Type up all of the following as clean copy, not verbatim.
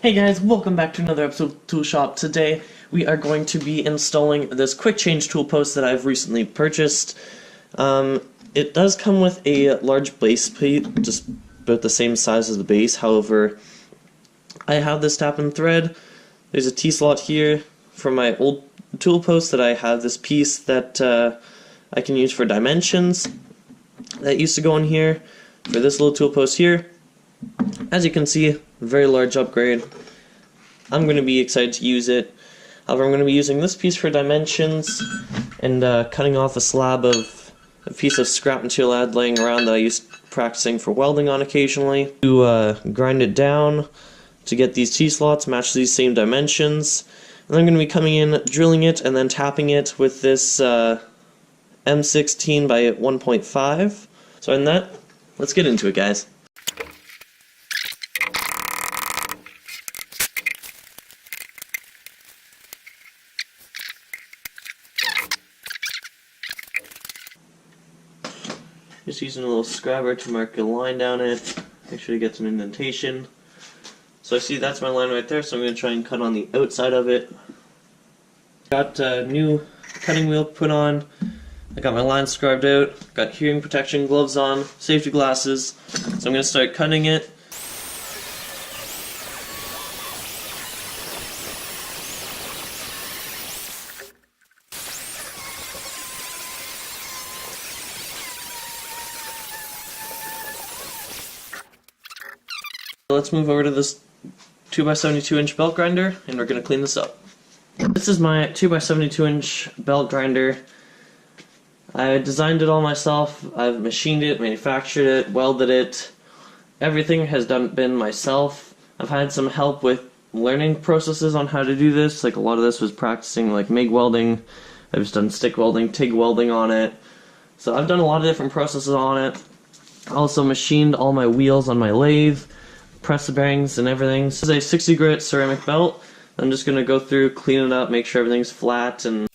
Hey guys, welcome back to another episode of Tool Shop. Today we are going to be installing this quick change tool post that I've recently purchased. It does come with a large base plate, just about the same size as the base. However, I have this tap and thread. There's a T-slot here from my old tool post that I have this piece that I can use for dimensions. That used to go in here for this little tool post here. As you can see, very large upgrade. I'm going to be excited to use it. However, I'm going to be using this piece for dimensions and cutting off a slab of a piece of scrap material I had laying around that I used practicing for welding on occasionally to grind it down to get these T-slots, match these same dimensions. And I'm going to be coming in, drilling it, and then tapping it with this M16 by 1.5. So in that, let's get into it, guys. Just using a little scrabber to mark a line down it, make sure to get some indentation. So I see that's my line right there, so I'm going to try and cut on the outside of it. Got a new cutting wheel put on, I got my line scribed out, got hearing protection gloves on, safety glasses, so I'm going to start cutting it. Let's move over to this 2x72 inch belt grinder and we're going to clean this up. This is my 2x72 inch belt grinder. I designed it all myself. I've machined it, manufactured it, welded it. Everything has been myself. I've had some help with learning processes on how to do this. Like a lot of this was practicing like MIG welding. I've just done stick welding, TIG welding on it. So I've done a lot of different processes on it. I also machined all my wheels on my lathe, press the bearings and everything. This is a 60 grit ceramic belt. I'm just going to go through, clean it up, make sure everything's flat and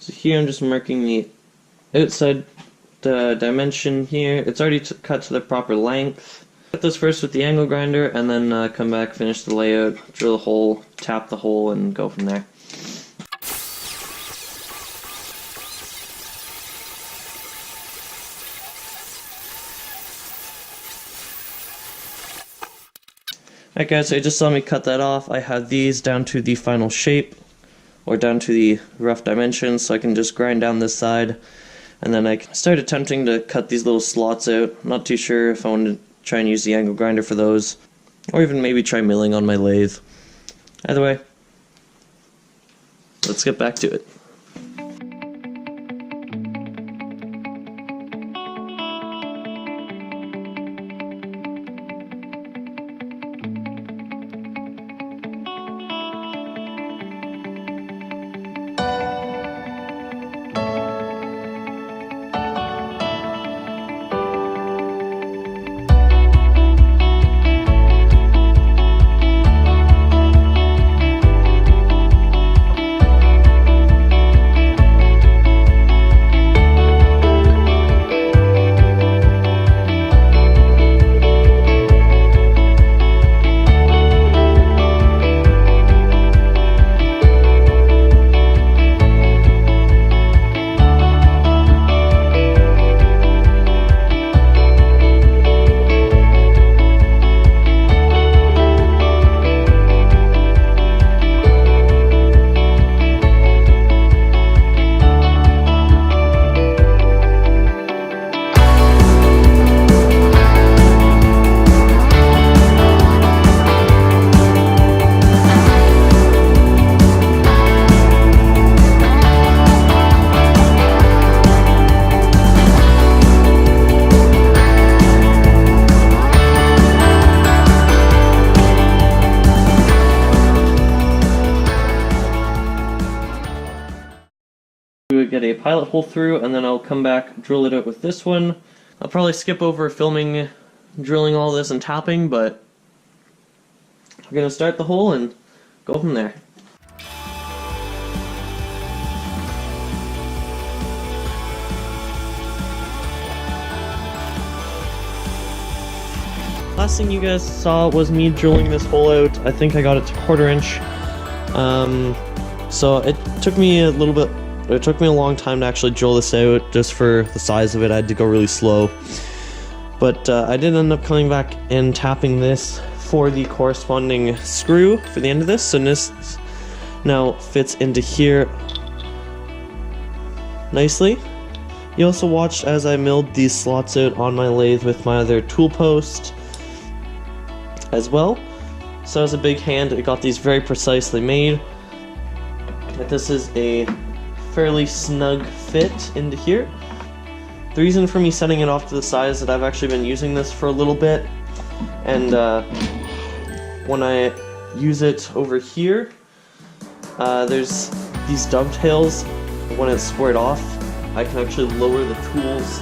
so here I'm just marking the outside dimension here. It's already cut to the proper length. Cut this first with the angle grinder and then come back, finish the layout, drill a hole, tap the hole, and go from there. Alright guys, so you just saw me cut that off. I have these down to the final shape, or down to the rough dimensions, so I can just grind down this side. And then I started attempting to cut these little slots out. I'm not too sure if I want to try and use the angle grinder for those, or even maybe try milling on my lathe. Either way, let's get back to it. a pilot hole through, and then I'll come back, drill it out with this one. I'll probably skip over filming, drilling all this and tapping, but we're going to start the hole and go from there. Last thing you guys saw was me drilling this hole out. I think I got it to 1/4 inch. So it took me a long time to actually drill this out, just for the size of it. I had to go really slow. But I did end up coming back and tapping this for the corresponding screw for the end of this. So this now fits into here nicely. You also watched as I milled these slots out on my lathe with my other tool post as well. So as a big hand, it got these very precisely made. But this is a fairly snug fit into here. The reason for me setting it off to the side is that I've actually been using this for a little bit, and when I use it over here, there's these dovetails. When it's squared off, I can actually lower the tools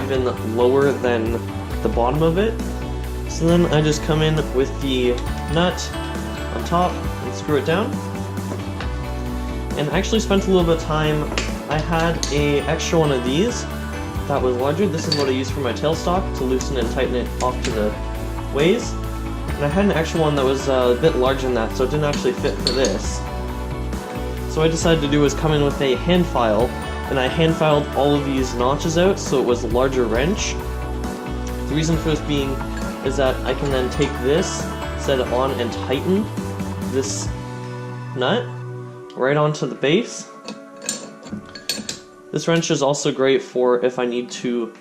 even lower than the bottom of it. So then I just come in with the nut on top and screw it down. And I actually spent a little bit of time. I had an extra one of these that was larger. This is what I use for my tailstock to loosen and tighten it off to the ways. And I had an extra one that was a bit larger than that, so it didn't actually fit for this. So what I decided to do was come in with a hand file, and I hand filed all of these notches out so it was a larger wrench. The reason for this being is that I can then take this, set it on, and tighten this nut right onto the base. This wrench is also great for if I need to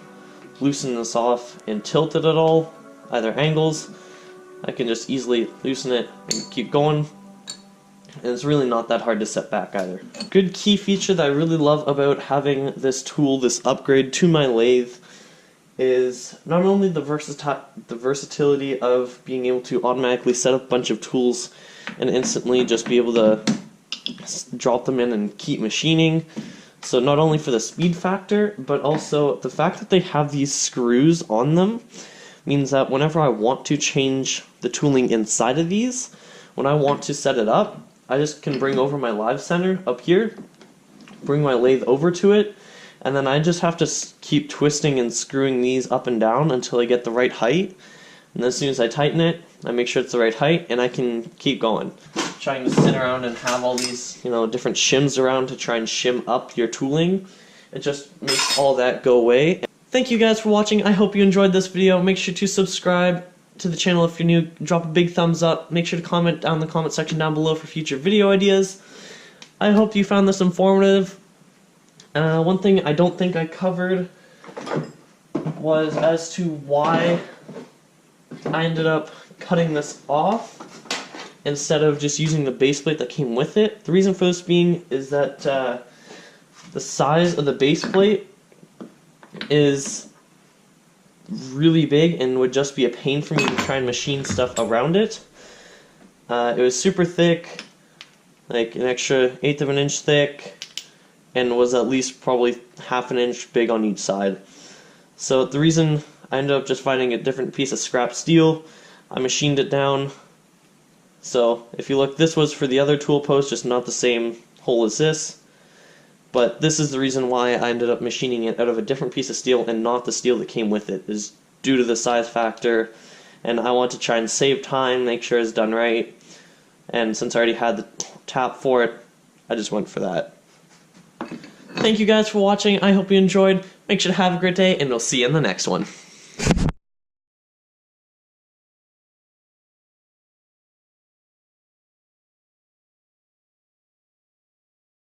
loosen this off and tilt it at all, either angles. I can just easily loosen it and keep going. And it's really not that hard to set back either. Good key feature that I really love about having this tool, this upgrade to my lathe, is not only the versatility of being able to automatically set up a bunch of tools and instantly just be able to drop them in and keep machining. So not only for the speed factor, but also the fact that they have these screws on them means that whenever I want to change the tooling inside of these, when I want to set it up, I just can bring over my live center up here, bring my lathe over to it, and then I just have to keep twisting and screwing these up and down until I get the right height. And as soon as I tighten it, I make sure it's the right height, and I can keep going. Trying to sit around and have all these, different shims around to try and shim up your tooling, it just makes all that go away. Thank you guys for watching. I hope you enjoyed this video. Make sure to subscribe to the channel if you're new. Drop a big thumbs up. Make sure to comment down in the comment section down below for future video ideas. I hope you found this informative. One thing I don't think I covered was as to why I ended up cutting this off instead of just using the base plate that came with it. The reason for this being is that the size of the base plate is really big and would just be a pain for me to try and machine stuff around it. It was super thick, like an extra 1/8 of an inch thick, and was at least probably 1/2 an inch big on each side. So the reason I ended up just finding a different piece of scrap steel, I machined it down. So if you look, this was for the other tool post, just not the same hole as this. But this is the reason why I ended up machining it out of a different piece of steel and not the steel that came with it, is due to the size factor. And I want to try and save time, make sure it's done right. And since I already had the tap for it, I just went for that. Thank you guys for watching. I hope you enjoyed. Make sure to have a great day, and we'll see you in the next one.